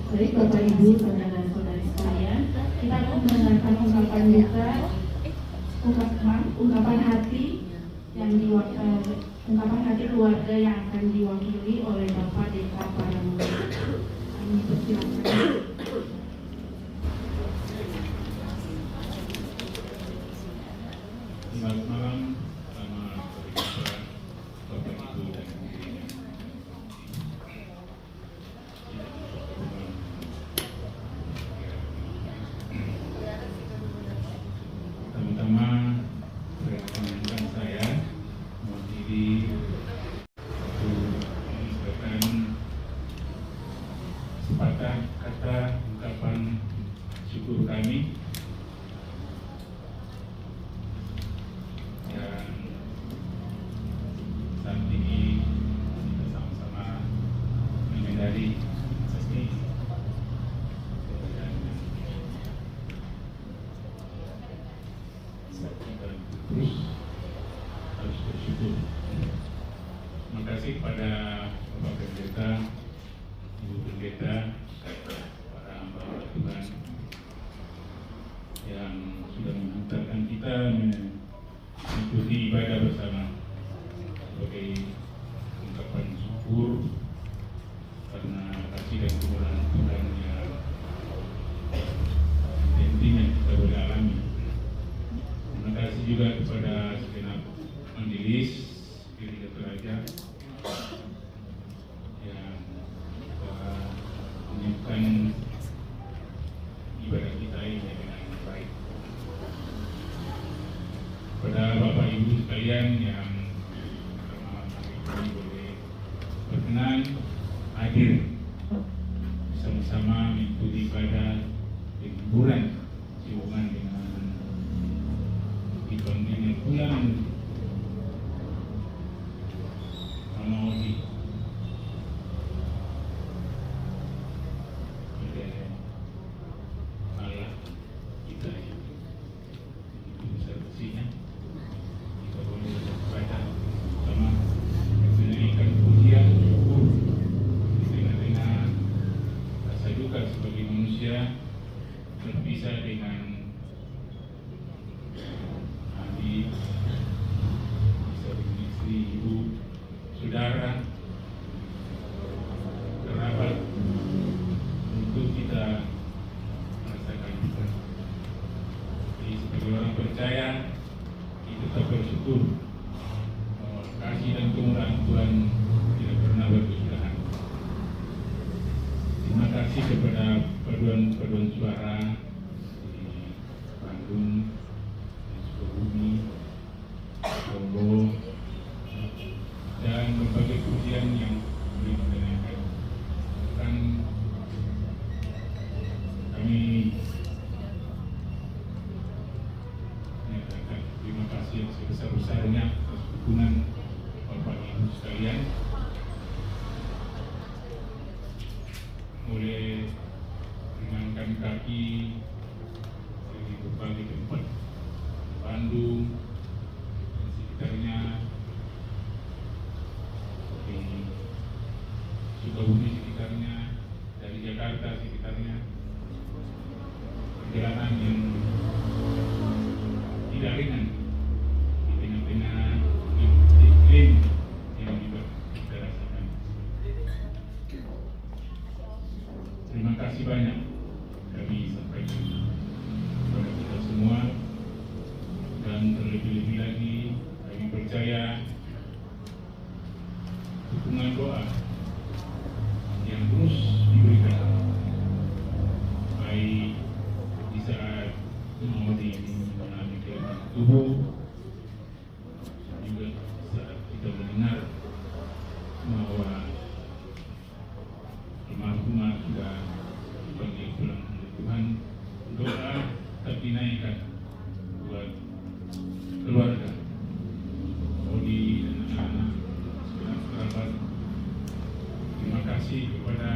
Baik Bapak Ibu, saudara-saudari sekalian, kita akan mendengarkan ungkapan duka, ungkapan hati keluarga yang akan diwakili oleh Bapak Deka Paramudi. Kami persilakan. Selamat malam, selamat berjumpa Bapak Ibu dan pertama-tama perkenalkan saya mewakili untuk menyampaikan sepatah kata ungkapan syukur kami yang saat ini kita sama-sama menyadari pasti kita terus harus bersyukur. Terima kasih kepada Bapak Pendeta, Ibu Pendeta, para hamba Tuhan yang sudah menghantarkan kita mengikuti ibadah bersama sebagai ungkapan syukur karena kasih dan kemurahan Tuhan yang intinya kita boleh alami. Terima kasih juga kepada segenap majelis Gereja Toraja yang telah menyiapkan ibadah kita ini dengan baik. Kepada Bapak Ibu sekalian yang kami boleh berkenan hadir bersama-sama mengikuti ibadah hiburan sehubungan dengan dipanggilnya bulan Ramadan oleh Allah kita yang itu besar bersihnya. Kita boleh baca sama menaikkan pujian syukur di tengah-tengah rasa duka sebagai manusia berpisah dengan adik, bisa dengan istri, ibu, saudara, kerabat, untuk kita merasakan duka. Jadi sebagai orang percaya, kita tetap bersyukur bahwa kasih dan kemurahan Tuhan tidak pernah berkesudahan. Terima kasih kepada paduan suara di Bandung, Sukabumi, Lombok, dan berbagai pujian yang boleh didengarkan. Dan kami menyatakan terima kasih yang sebesar-besarnya atas dukungan Bapak Ibu sekalian, mulai meringankan kaki dari berbagai tempat, Bandung dan sekitarnya, di Sukabumi sekitarnya, dari Jakarta sekitarnya, perjalanan yang tidak ringan di tengah-tengah iklim yang juga kita rasakan. Terima kasih banyak kami sampaikan kepada kita semua, dan terlebih-lebih lagi kami percaya dukungan doa yang terus diberikan baik di saat Maudi mengalami kelemahan tubuh, juga saat kita mendengar bahwa almarhumah sudah dipanggil pulang oleh Tuhan. Doa tetap dinaikkan buat keluarga, Maudi dan anak-anak, segenap kerabat. Terima kasih kepada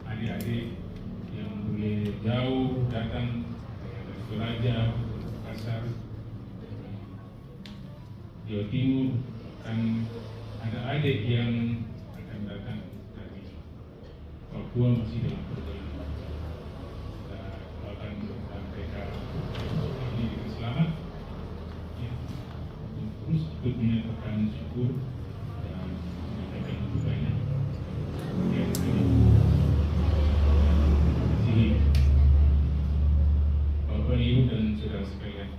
adik-adik yang boleh jauh datang dari Toraja, Makassar, Jawa Timur, dan ada adik yang akan datang dari Papua masih dalam perjalanan. Kita doakan mudah-mudahan mereka ini dengan selamat, ya, untuk terus ikut menyatakan syukur dan menyampaikan dukanya. Yang kasih Bapak Ibu dan saudara sekalian,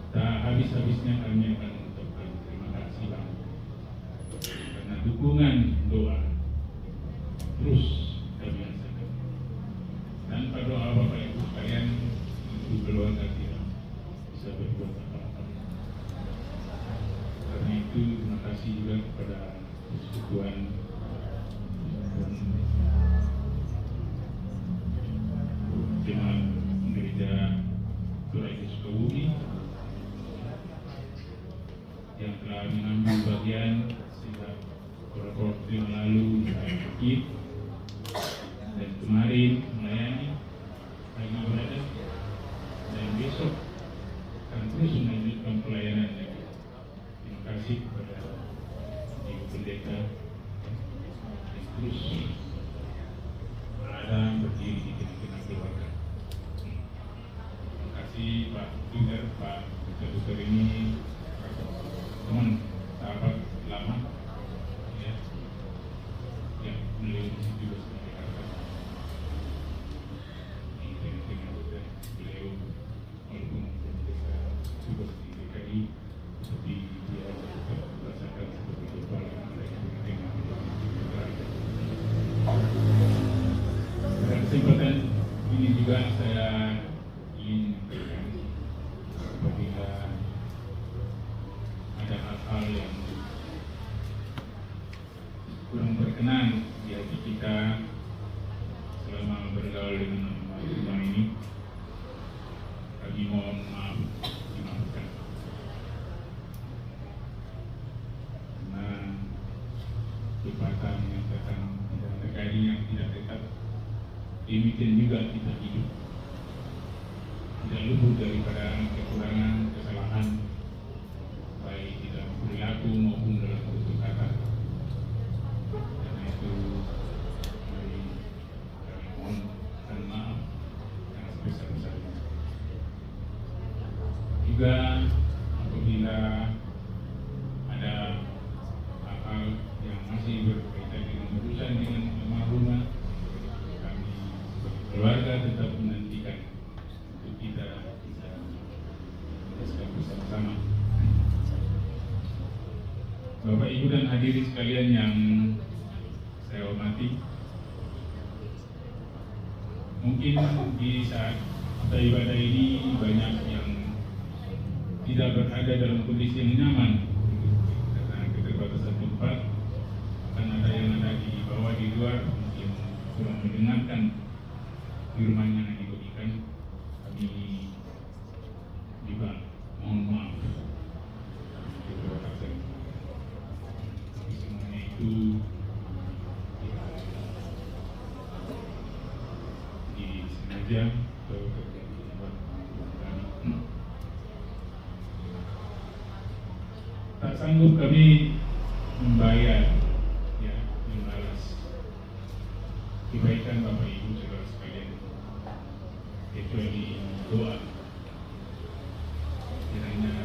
tak habis-habisnya kami akan mengucapkan terima kasih Bang karena dukungan doa terus kami rasakan. Tanpa doa Bapak Ibu sekalian, itu keluarga tidak bisa berbuat apa-apa. Karena itu terima kasih juga kepada persekutuan jemaat gereja Gereja Sukabumi yang telah mengambil bagian sejak beberapa waktu yang lalu di Bukit dan kemarin melayani dengan berada dan besok akan terus melanjutkan pelayanan lagi. Terima kasih kepada Ibu Pendeta yang terus berada berdiri di tengah-tengah keluarga. Terima kasih Pak Duter, Pak Duter ini teman sahabat lama, ya, yang beliau di situ juga sebagai kakak. Di tengah-tengah beliau walaupun berbeda tugas di DKI, tapi dia tetap merasakan seperti kepala mereka di tengah pada kesempatan ini juga saya ingin menyampaikan apabila ada hal-hal yang kurang berkenan di hati kita selama bergaul dengan umat ini, kami mohon maaf, dimaafkan. Karena pepatah menyatakan tidak ada gaji yang tidak tetap, demikian juga kita hidup tidak luput daripada kekurangan, kesalahan, baik di dalam perilaku maupun dalam tutur kata. Karena itu mari kami mohon dan maaf yang sebesar-besarnya. Juga apabila ada hal-hal yang masih berkaitan dengan urusan dengan almarhumah, kami sebagai keluarga tetap menantikan untuk kita bisa bersama-sama. Bapak Ibu dan hadirin sekalian yang saya hormati, mungkin di saat kita ibadah ini banyak yang tidak berada dalam kondisi yang nyaman karena keterbatasan tempat. Akan ada yang ada di bawah di luar mungkin kurang mendengarkan firman yang diberikan. Kami juga mohon maaf. Semuanya itu disengaja atau terjadi lewat kami. Tak sanggup kami membayar, ya, membalas kebaikan Bapak Ibu saudara sekalian, kecuali doa. Kiranya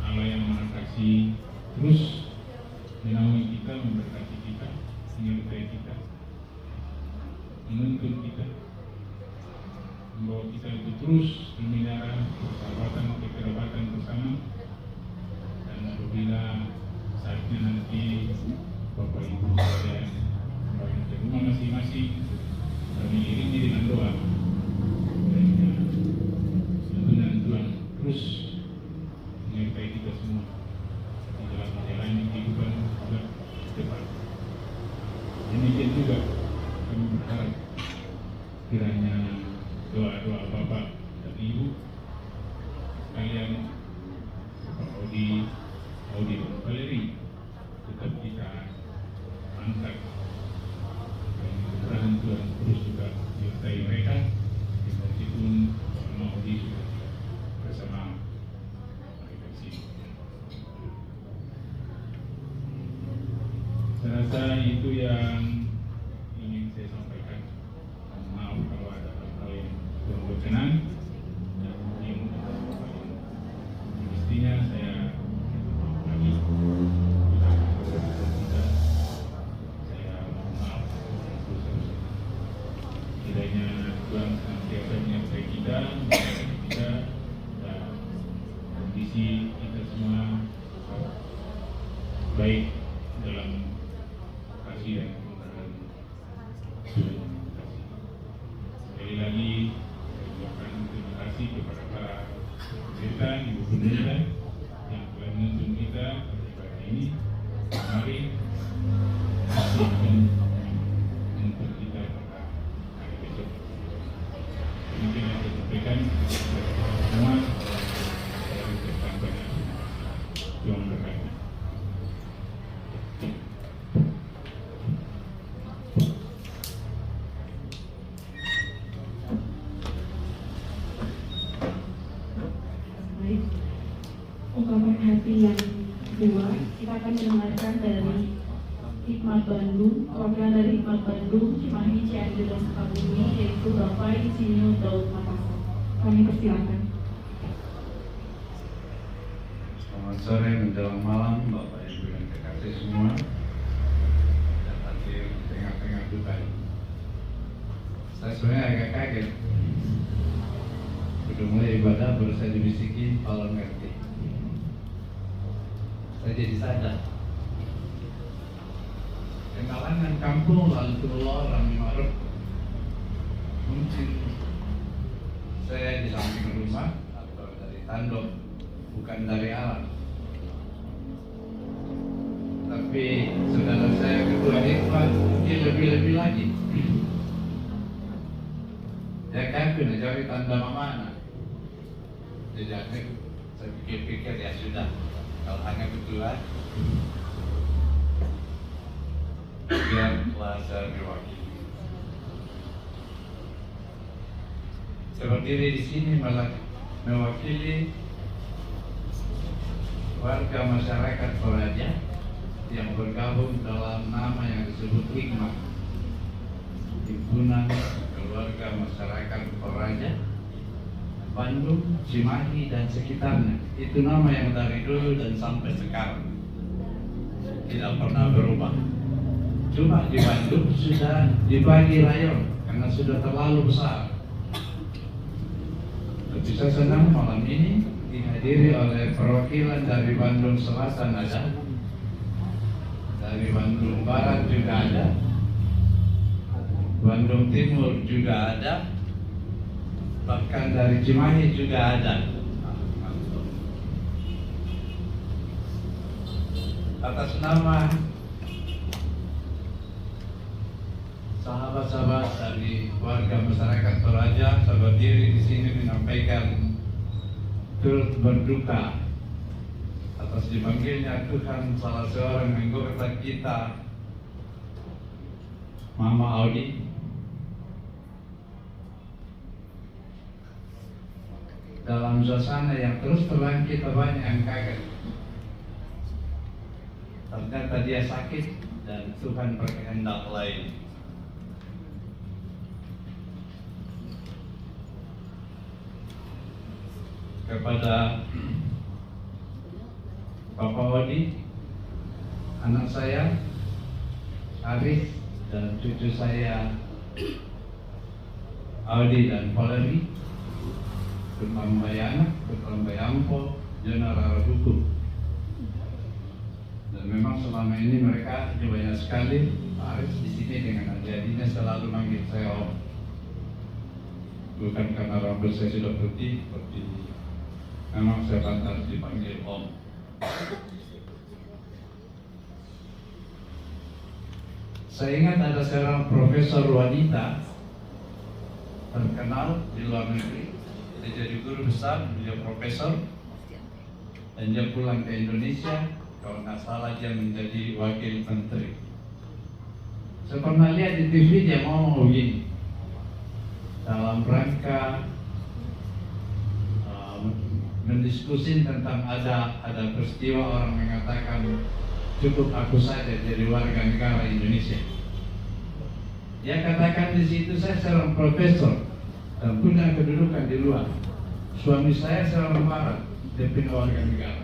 Allah yang Maha Kasih terus menaungi kita, memberkati kita, menyertai kita, menuntun kita, membawa kita itu terus memelihara persahabatan, kekerabatan bersama. Dan apabila saatnya nanti Bapak Ibu sekalian kembali ke rumah masing-masing, kami iringi dengan doa. Tuntunan Tuhan terus menyertai kita semua di dalam menjalani kehidupan juga ke depan. Demikian juga kami berharap kiranya doa-doa Bapak dan Ibu sekalian, Bapak Audi dan Valeri, tetap kita angkat. Dan mudah-mudahan Tuhan terus juga menyertai mereka, meskipun Mama Audi sudah tidak bersama mereka di sini. Saya rasa itu yang ingin saya sampaikan. Tuhan senantiasa menyertai kita, memberkati kita, dan kondisi kita semua baik dalam kasih dan kemurahan Tuhan. Sekali lagi saya ucapkan terima kasih kepada para peserta, ibu pendeta yang telah menuntun kita pada ibadah ini. Mari kasih akan menuntun kita pada hari besok. Mungkin yang saya sampaikan kepada semua. Saya ucapkan banyak Tuhan berkati. Baik, ungkapan hati yang kedua kita akan mendengarkan dari Hikmat Bandung, perwakilan dari Hikmat Bandung, Cimahi, Cianjur, dan Sukabumi, yaitu Bapak Insinyur Daud Makassar. Kami persilakan. Selamat sore menjelang malam, Bapak Ibu yang kekasih semua, dan hadir di tengah-tengah duka. Saya sebenarnya agak kaget. Sudah mulai ibadah baru saya dibisiki kalau ngerti. Saya jadi sadar. Kenalan kampung lalu keluar orang Ma'ruf. Mungkin saya di samping rumah atau dari tanduk, bukan dari alam. Tapi saudara saya ketua Hikmat mungkin lebih-lebih lagi. Dia kafir, cari tanda mana? Jadi saya pikir-pikir ya sudah, kalau hanya ketua, biarlah saya mewakili. Saya berdiri di sini malah mewakili warga masyarakat Toraja yang bergabung dalam nama yang disebut Hikmat, Himpunan Keluarga Masyarakat Toraja, Bandung, Cimahi, dan sekitarnya. Itu nama yang dari dulu dan sampai sekarang tidak pernah berubah. Cuma di Bandung sudah dibagi rayon karena sudah terlalu besar. Tapi saya senang malam ini dihadiri oleh perwakilan dari Bandung Selatan ada, dari Bandung Barat juga ada, Bandung Timur juga ada, bahkan dari Cimahi juga ada. Atas nama sahabat-sahabat dari warga masyarakat Toraja, saya berdiri di sini menyampaikan turut berduka atas dipanggilnya Tuhan salah seorang anggota kita, Mama Audi, dalam suasana yang terus terang kita banyak yang kaget. Ternyata dia sakit dan Tuhan berkehendak lain. Kepada Bapak Odi, anak saya Arif, dan cucu saya Audi dan Valerie, Ketambayana, Ketambayampo, General Hukum. Dan memang selama ini mereka banyak sekali, Arif di sini dengan adik-adiknya selalu manggil saya Om. Bukan karena rambut saya sudah putih, seperti memang saya pantas dipanggil Om. Saya ingat ada seorang profesor wanita terkenal di luar negeri. Dia jadi guru besar, dia profesor, dan dia pulang ke Indonesia. Kalau nggak salah dia menjadi wakil menteri. Saya pernah lihat di TV dia ngomong begini, dalam rangka mendiskusi tentang ada peristiwa orang mengatakan cukup aku saja jadi warga negara Indonesia. Dia katakan di situ, saya seorang profesor dan punya kedudukan di luar. Suami saya seorang barat, dia punya warga negara.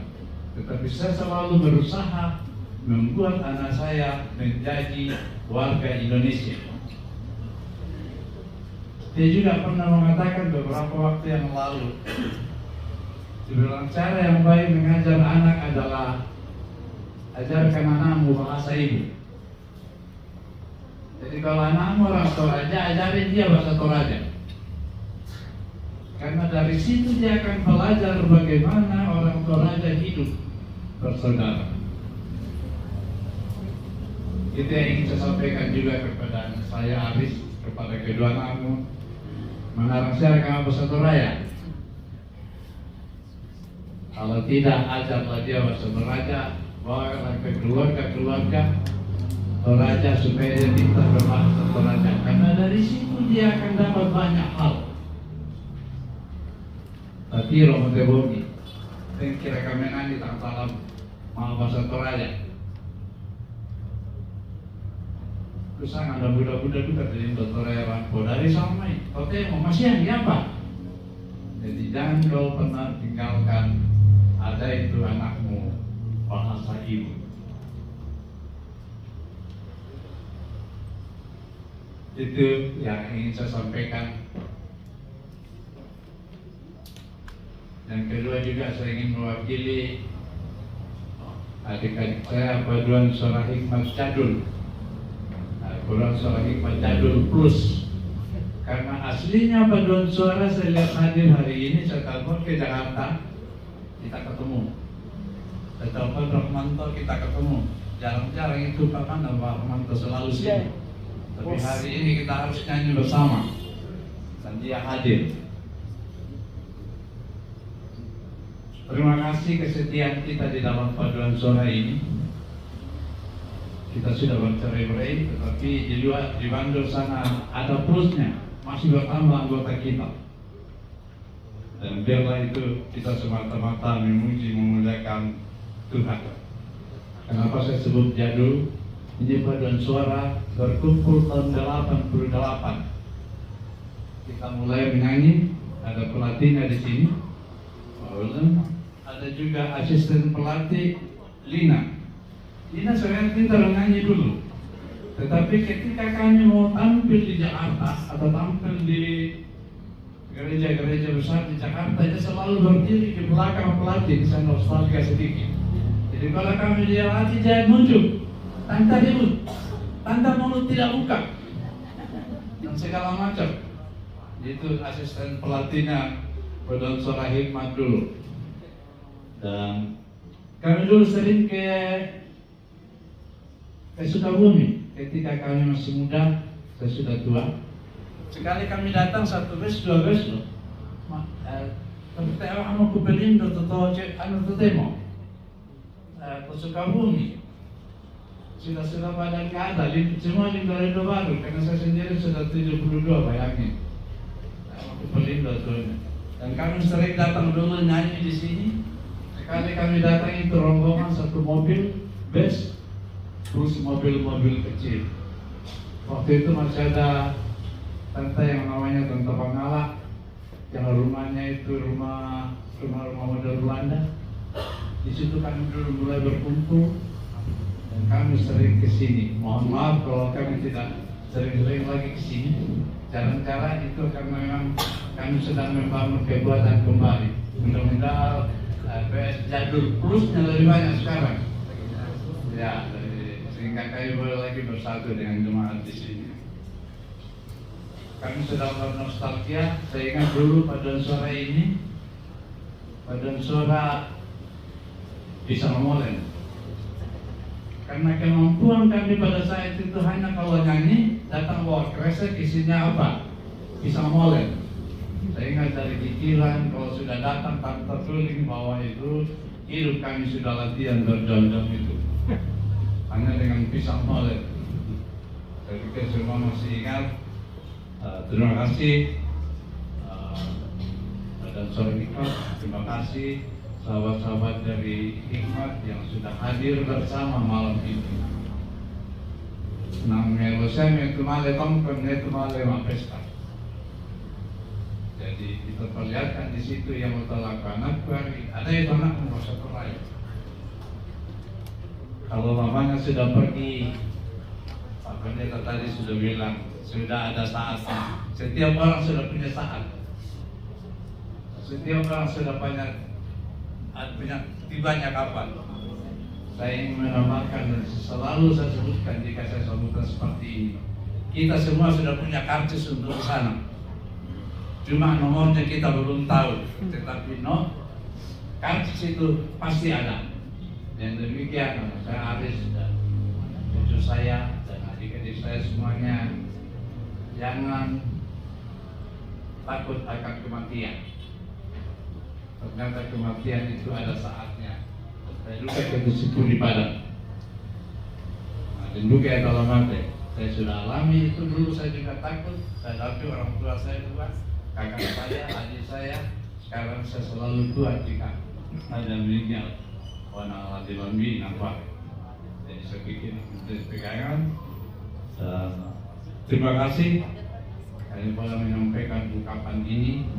Tetapi saya selalu berusaha membuat anak saya menjadi warga Indonesia. Dia juga pernah mengatakan beberapa waktu yang lalu, dia bilang cara yang baik mengajar anak adalah ajarkan anakmu bahasa ibu. Jadi kalau anakmu orang Toraja, ajarin dia bahasa Toraja. Karena dari situ dia akan belajar bagaimana orang Toraja hidup bersaudara. Itu yang ingin saya sampaikan juga kepada saya Aris, kepada kedua anakmu. Mengarang saya kamu bahasa Toraja. Kalau tidak, ajarlah dia bahasa Toraja, bawalah ke keluarga Toraja supaya dia pintar berbahasa Toraja. Karena dari situ dia akan dapat banyak hal. Tapi romote bogi, yang kira kami nanti tak dalam mau bahasa Toraja. Kusang ada budak-budak itu dari Toraja Rampo dari Salmai. Kau tengok masih yang apa? Jadi jangan kau pernah tinggalkan ada itu anakmu bahasa ibu. Itu yang ingin saya sampaikan. Yang kedua juga saya ingin mewakili adik-adik saya paduan suara hikmat jadul. Paduan suara hikmat jadul plus. Karena aslinya paduan suara saya lihat hadir hari ini, saya telepon ke Jakarta, kita ketemu. Saya telepon Rahmanto, kita ketemu. Jarang-jarang itu kapan Pak Rahmanto selalu sini. Tapi hari ini kita harus nyanyi bersama. Dan dia hadir. Terima kasih kesetiaan kita di dalam paduan suara ini. Kita sudah bercerai-berai, tetapi di Bandung sana ada plusnya, masih bertambah anggota kita. Dan biarlah itu kita semata-mata memuji memuliakan Tuhan. Kenapa saya sebut jadul? Ini paduan suara berkumpul tahun 88. Kita mulai menyanyi, ada pelatihnya di sini. Ada juga asisten pelatih Lina. Lina sebenarnya pintar menyanyi dulu. Tetapi ketika kami mau tampil di Jakarta atau tampil di gereja-gereja besar di Jakarta, dia selalu berdiri di belakang pelatih, saya nostalgia sedikit. Jadi kalau kami dia latih jangan muncul, tanda ribut, tanda mulut tidak buka, dan segala macam. Itu asisten pelatihnya paduan suara hikmat dulu. Dan kami dulu sering ke Sukabumi ketika kami masih muda, saya sudah tua. Sekali kami datang satu bus, dua bus loh. Tapi saya mau ke Pelindo atau Temo, ke Sukabumi. Sudah pada nggak ada, semua di Pelindo baru. Karena saya sendiri sudah 72, bayangin. Mau ke Pelindo tuh. Dan kami sering datang dulu nyanyi di sini. Sekali kami datang itu rombongan satu mobil bus, terus mobil-mobil kecil. Waktu itu masih ada tante yang namanya Tante Pangala, yang rumahnya itu rumah model Belanda. Di situ kami dulu mulai berkumpul dan kami sering ke sini. Mohon maaf kalau kami tidak sering-sering lagi ke sini. Jarang-jarang itu karena memang kami sedang membangun kebuatan kembali. Mudah-mudahan PS jadul plusnya lebih banyak sekarang. Ya, sehingga kami boleh lagi bersatu dengan jemaat di sini. Kami sedang bernostalgia. Saya ingat dulu paduan suara ini, paduan suara bisa memolen. Karena kemampuan kami pada saat itu hanya kalau nyanyi, datang bawa kresek isinya apa? Bisa memolen. Saya ingat dari pikiran kalau sudah datang tanpa tuling bahwa itu hidup kami sudah latihan berjam-jam itu. Hanya dengan pisang molen. Saya pikir semua masih ingat. Terima kasih dan suara hikmat. Terima kasih sahabat-sahabat dari hikmat yang sudah hadir bersama malam ini. Nang melosem itu male tongkon itu male mapesta. Jadi kita perlihatkan di situ yang utalakan anak ada itu anak bahasa Toraja. Kalau mamanya sudah pergi pendeta tadi sudah bilang, sudah ada saatnya. Setiap orang sudah punya saat. Setiap orang sudah punya tibanya kapan. Saya ingin menambahkan dan selalu saya sebutkan jika saya sebutkan seperti ini. Kita semua sudah punya karcis untuk ke sana. Cuma nomornya kita belum tahu. Tetapi karcis itu pasti ada. Yang demikian saya Aris dan cucu saya dan adik-adik saya semuanya, jangan takut akan kematian. Ternyata kematian itu ada saatnya. Saya juga ke situ di Padang. Dan juga dalam hati, saya sudah alami itu dulu. Saya juga takut. Saya dapat orang tua saya juga, kakak saya, adik saya. Sekarang saya selalu tua jika ada meninggal. Wana Allah di Bambi nampak. Jadi saya pikir itu pegangan. Terima kasih. Kami boleh menyampaikan ungkapan ini.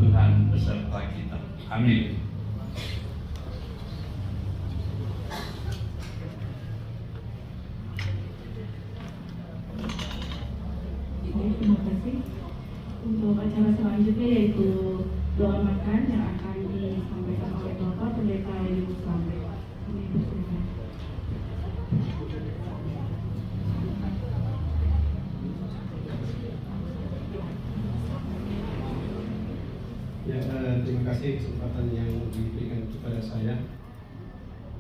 Tuhan beserta kita. Amin. Terima kasih. Untuk acara selanjutnya yaitu doa makan yang akan disampaikan oleh Bapak Pendeta Yunus Lambe. Ini persilakan. Ya, terima kasih kesempatan yang diberikan kepada saya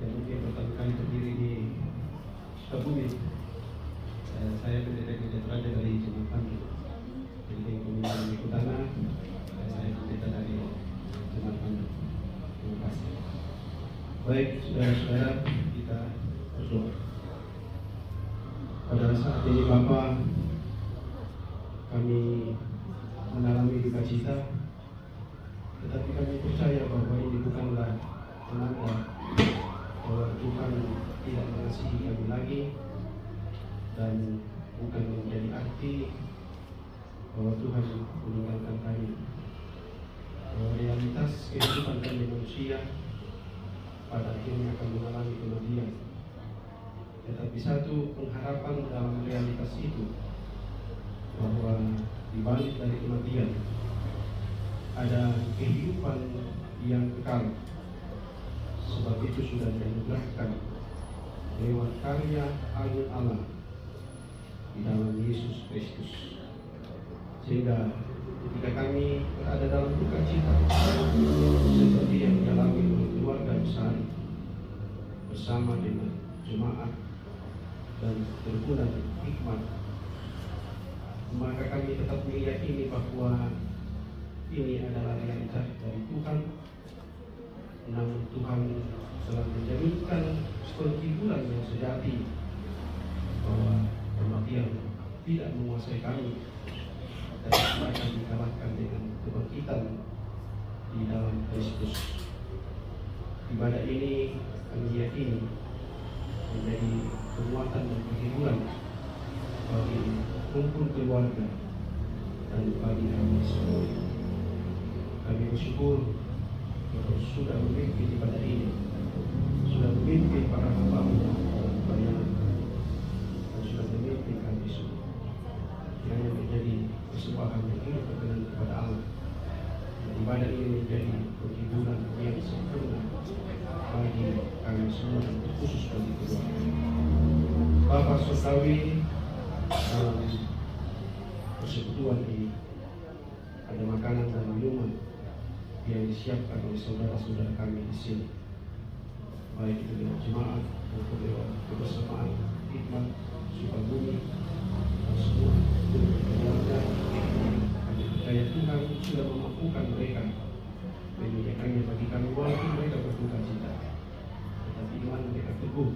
yang mungkin pertama kali berdiri di Sukabumi. Saya pendeta Gereja Raja dari Jemaat Pandu, jadi Komunitas Kutana. Saya pendeta dari Jemaat Pandu. Terima kasih. Baik, saudara-saudara, kita berdoa. Pada saat ini Bapak, kami mengalami duka cita, tetapi kami percaya bahwa ini bukanlah penanda bahwa Tuhan tidak mengasihi kami lagi, dan bukan menjadi arti bahwa Tuhan meninggalkan kami. Bahwa realitas kehidupan kami manusia pada akhirnya akan mengalami kematian. Tetapi satu pengharapan dalam realitas itu, bahwa di balik dari kematian ada kehidupan yang kekal. Sebab itu sudah dianugerahkan lewat karya agung Allah di dalam Yesus Kristus. Sehingga ketika kami berada dalam duka cita seperti yang dialami oleh keluarga besar bersama dengan jemaat dan berguna hikmat, maka kami tetap meyakini bahwa ini adalah realitas dari Tuhan. Namun Tuhan telah menjaminkan penghiburan yang sejati bahwa kematian tidak menguasai kami, dan akan dikalahkan dengan kebangkitan di dalam Kristus. Ibadah ini kami yakini menjadi penguatan dan penghiburan bagi kumpul keluarga dan bagi kami semua. Kami bersyukur bahwa sudah memimpin ibadah ini, sudah memimpin para hamba-Mu banyak, dan sudah memimpin kami semua. Kiranya menjadi persembahan yang hidup berkenan kepada Allah, dan ibadah ini menjadi penghiburan yang sempurna bagi kami semua dan khusus bagi keluarga. Bapak Surgawi, dalam persekutuan ini ada makanan dan minuman yang disiapkan oleh saudara-saudara kami di sini, baik itu lewat jemaat maupun lewat kebersamaan hikmat Sukabumi dan semua keluarga. Kami percaya Tuhan sudah memampukan mereka menyediakannya bagi kami walaupun mereka berduka cita, tetapi iman mereka teguh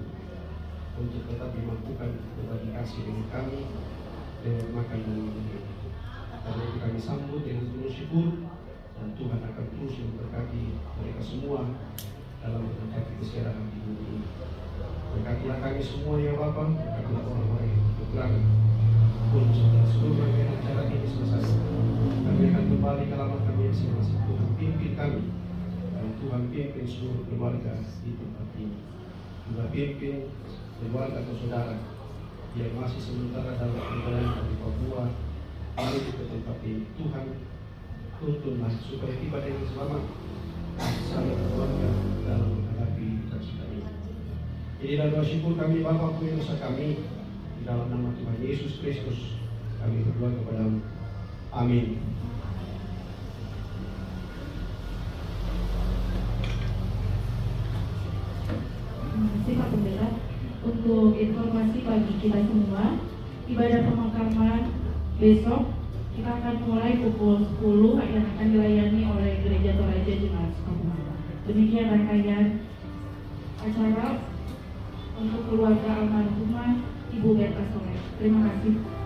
untuk tetap dimampukan berbagi kasih dengan kami lewat makan dan minum ini. Karena itu kami sambut dengan penuh syukur, dan Tuhan akan terus memberkati mereka semua dalam menghadapi kesediaan di bumi ini. Berkatilah kami semua ya Bapa, berkatilah orang-orang yang bergerak pun setelah seluruh rangkaian acara ini selesai. Kami akan kembali ke alamat kami yang masing-masing. Tuhan pimpin kami, dan Tuhan pimpin seluruh keluarga di tempat ini. Tuhan pimpin keluarga atau saudara yang masih sementara dalam perjalanan dari Papua menuju ke tempat ini. Tuhan tuntunlah supaya tiba dengan selamat bersama keluarga dalam menghadapi duka cita ini. Inilah doa syukur kami Bapa pemirsa kami, di dalam nama Tuhan Yesus Kristus kami berdoa kepadamu. Amin. Terima kasih Pak Pendeta. Untuk informasi bagi kita semua, ibadah pemakaman besok kita akan mulai pukul 10 yang akan dilayani oleh Gereja Toraja Jemaat Sukabumi. Demikian rangkaian acara untuk keluarga almarhumah Ibu Berta Soleh. Terima kasih.